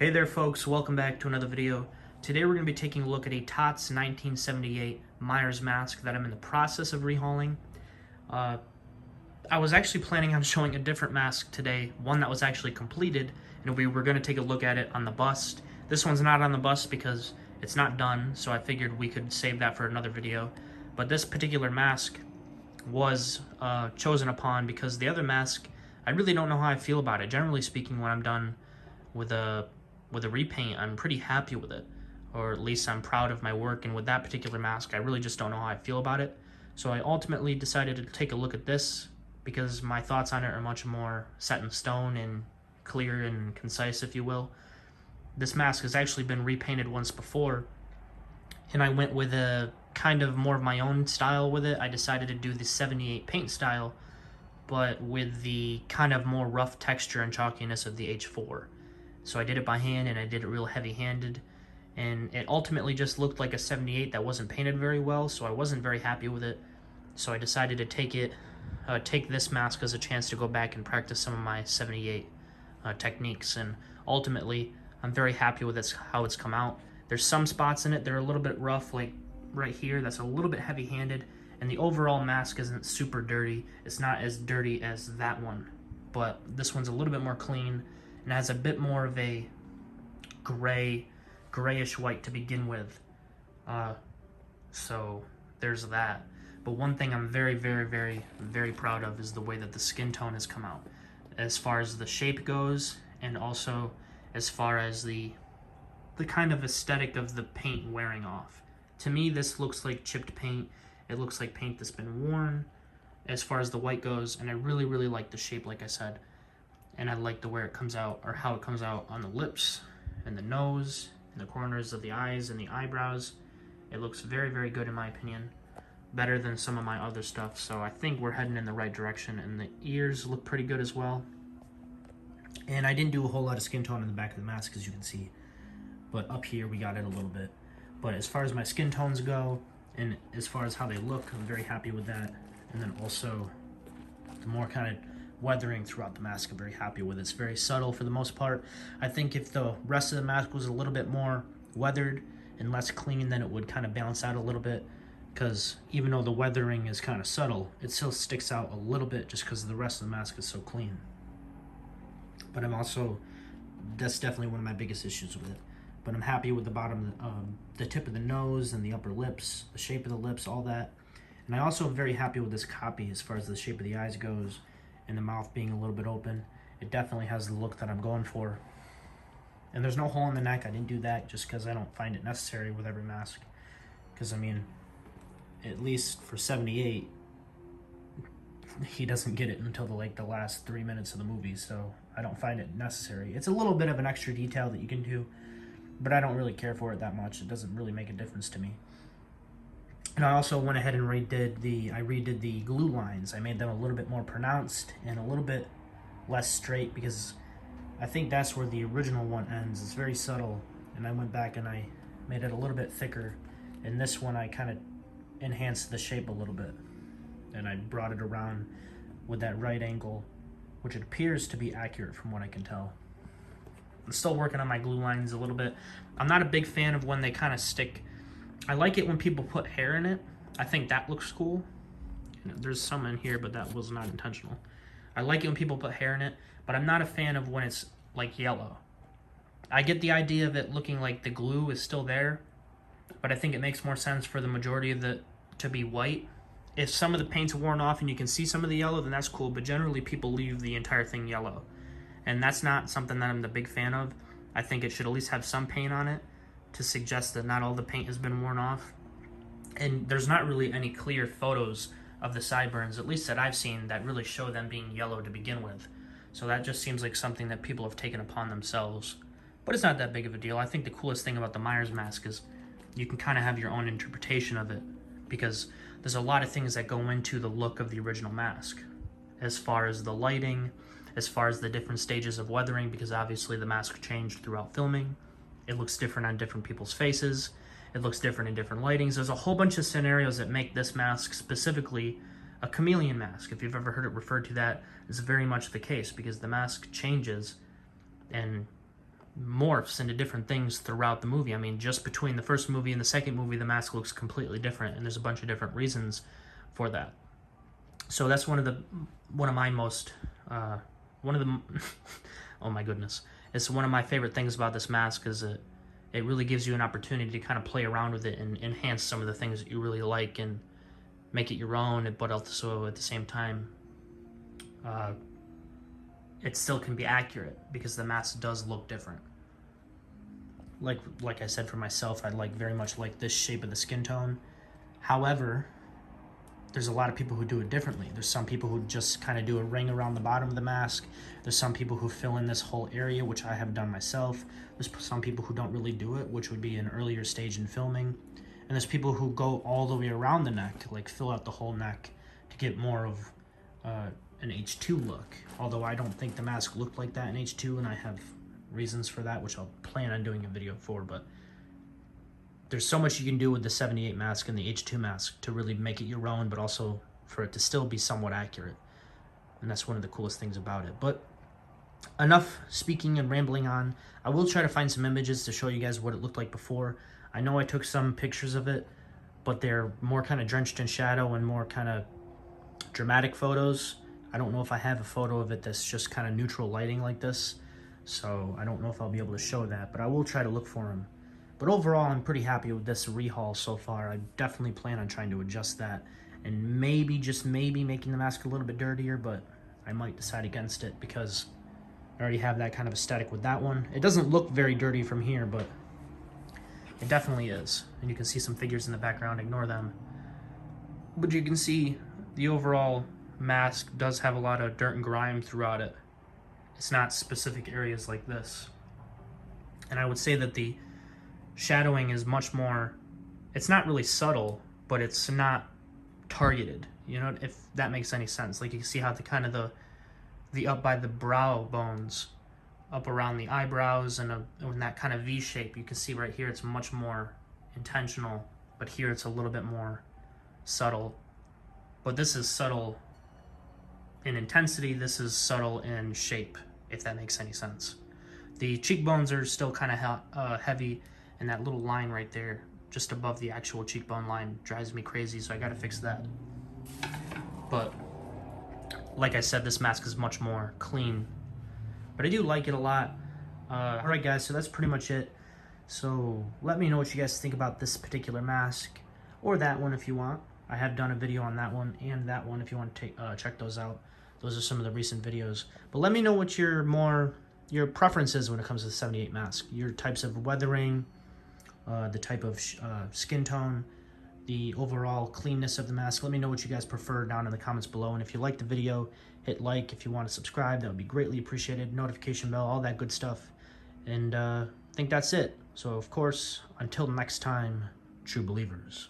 Hey there folks, welcome back to another video. Today we're going to be taking a look at a Tots 1978 Myers mask that I'm in the process of rehauling. I was actually planning on showing a different mask today, one that was actually completed, and we were going to take a look at it on the bust. This one's not on the bust because it's not done, so I figured we could save that for another video. But this particular mask was chosen upon because the other mask, I really don't know how I feel about it. Generally speaking, when I'm done with a repaint, I'm pretty happy with it, or at least I'm proud of my work. And with that particular mask, I really just don't know how I feel about it. So I ultimately decided to take a look at this because my thoughts on it are much more set in stone and clear and concise, if you will. This mask has actually been repainted once before, and I went with a kind of more of my own style with it. I decided to do the 78 paint style, but with the kind of more rough texture and chalkiness of the H4. So I did it by hand, and I did it real heavy-handed, and it ultimately just looked like a 78 that wasn't painted very well, so I wasn't very happy with it. So I decided to take this mask as a chance to go back and practice some of my 78 techniques, and ultimately I'm very happy with how it's come out. There's some spots in it that are a little bit rough, like right here, that's a little bit heavy-handed, and the overall mask isn't super dirty. It's not as dirty as that one, but this one's a little bit more clean and has a bit more of a grayish white to begin with. So there's that. But one thing I'm very, very, very, very proud of is the way that the skin tone has come out, as far as the shape goes, and also as far as the kind of aesthetic of the paint wearing off. To me, this looks like chipped paint. It looks like paint that's been worn as far as the white goes, and I really, really like the shape, like I said. And I like the way it comes out, or how it comes out on the lips and the nose and the corners of the eyes and the eyebrows. It looks very, very good in my opinion. Better than some of my other stuff, so I think we're heading in the right direction, and the ears look pretty good as well. And I didn't do a whole lot of skin tone in the back of the mask, as you can see, but up here we got it a little bit. But as far as my skin tones go, and as far as how they look, I'm very happy with that. And then also the more kind of weathering throughout the mask, I'm very happy with. It's very subtle for the most part. I think if the rest of the mask was a little bit more weathered and less clean, then it would kind of balance out a little bit, because even though the weathering is kind of subtle, it still sticks out a little bit just because the rest of the mask is so clean. But that's definitely one of my biggest issues with it. But I'm happy with the bottom, the tip of the nose and the upper lips, the shape of the lips, all that. And I also am very happy with this copy as far as the shape of the eyes goes, and the mouth being a little bit open. It definitely has the look that I'm going for. And there's no hole in the neck. I didn't do that just because I don't find it necessary with every mask. Because I mean, at least for 78, he doesn't get it until the last 3 minutes of the movie, so I don't find it necessary. It's a little bit of an extra detail that you can do, but I don't really care for it that much. It doesn't really make a difference to me. And I also went ahead and redid the glue lines. I made them a little bit more pronounced and a little bit less straight, because I think that's where the original one ends. It's very subtle, and I went back and I made it a little bit thicker. And this one I kind of enhanced the shape a little bit, and I brought it around with that right angle, which it appears to be accurate from what I can tell. I'm still working on my glue lines a little bit. I'm not a big fan of when they kind of stick. I like it when people put hair in it. I think that looks cool. There's some in here, but that was not intentional. I like it when people put hair in it, but I'm not a fan of when it's like yellow. I get the idea of it looking like the glue is still there, but I think it makes more sense for the majority of it to be white. If some of the paint's worn off and you can see some of the yellow, then that's cool, but generally people leave the entire thing yellow. And that's not something that I'm the big fan of. I think it should at least have some paint on it to suggest that not all the paint has been worn off. And there's not really any clear photos of the sideburns, at least that I've seen, that really show them being yellow to begin with. So that just seems like something that people have taken upon themselves. But it's not that big of a deal. I think the coolest thing about the Myers mask is you can kind of have your own interpretation of it, because there's a lot of things that go into the look of the original mask, as far as the lighting, as far as the different stages of weathering, because obviously the mask changed throughout filming. It looks different on different people's faces. It looks different in different lightings. There's a whole bunch of scenarios that make this mask specifically a chameleon mask. If you've ever heard it referred to that, it's very much the case, because the mask changes and morphs into different things throughout the movie. I mean, just between the first movie and the second movie, the mask looks completely different, and there's a bunch of different reasons for that. So that's one of my most oh my goodness, it's one of my favorite things about this mask is it really gives you an opportunity to kind of play around with it and enhance some of the things that you really like and make it your own, but also at the same time it still can be accurate because the mask does look different. Like I said, for myself, I very much like this shape of the skin tone. However, there's a lot of people who do it differently. There's some people who just kind of do a ring around the bottom of the mask. There's some people who fill in this whole area, which I have done myself. There's some people who don't really do it, which would be an earlier stage in filming. And there's people who go all the way around the neck, like fill out the whole neck to get more of an H2 look. Although I don't think the mask looked like that in H2, and I have reasons for that, which I'll plan on doing a video for, but there's so much you can do with the 78 mask and the H2 mask to really make it your own, but also for it to still be somewhat accurate. And that's one of the coolest things about it. But enough speaking and rambling on. I will try to find some images to show you guys what it looked like before. I know I took some pictures of it, but they're more kind of drenched in shadow and more kind of dramatic photos. I don't know if I have a photo of it that's just kind of neutral lighting like this, so I don't know if I'll be able to show that, but I will try to look for them. But overall, I'm pretty happy with this rehaul so far. I definitely plan on trying to adjust that and maybe, just maybe, making the mask a little bit dirtier, but I might decide against it because I already have that kind of aesthetic with that one. It doesn't look very dirty from here, but it definitely is. And you can see some figures in the background, ignore them. But you can see the overall mask does have a lot of dirt and grime throughout it. It's not specific areas like this. And I would say that the shadowing is much more, it's not really subtle, but it's not targeted, you know, if that makes any sense. Like you can see how the kind of the up by the brow bones, up around the eyebrows, and in that kind of V shape, you can see right here it's much more intentional, but here it's a little bit more subtle. But this is subtle in intensity, this is subtle in shape, if that makes any sense. The cheekbones are still kind of heavy, and that little line right there, just above the actual cheekbone line, drives me crazy, so I gotta fix that. But, like I said, this mask is much more clean. But I do like it a lot. Alright guys, so that's pretty much it. So, let me know what you guys think about this particular mask, or that one if you want. I have done a video on that one and that one if you want to check those out. Those are some of the recent videos. But let me know what your preferences when it comes to the 78 mask. Your types of weathering, the type of skin tone, the overall cleanness of the mask. Let me know what you guys prefer down in the comments below. And if you liked the video, hit like. If you want to subscribe, that would be greatly appreciated. Notification bell, all that good stuff. And I think that's it. So, of course, until next time, true believers.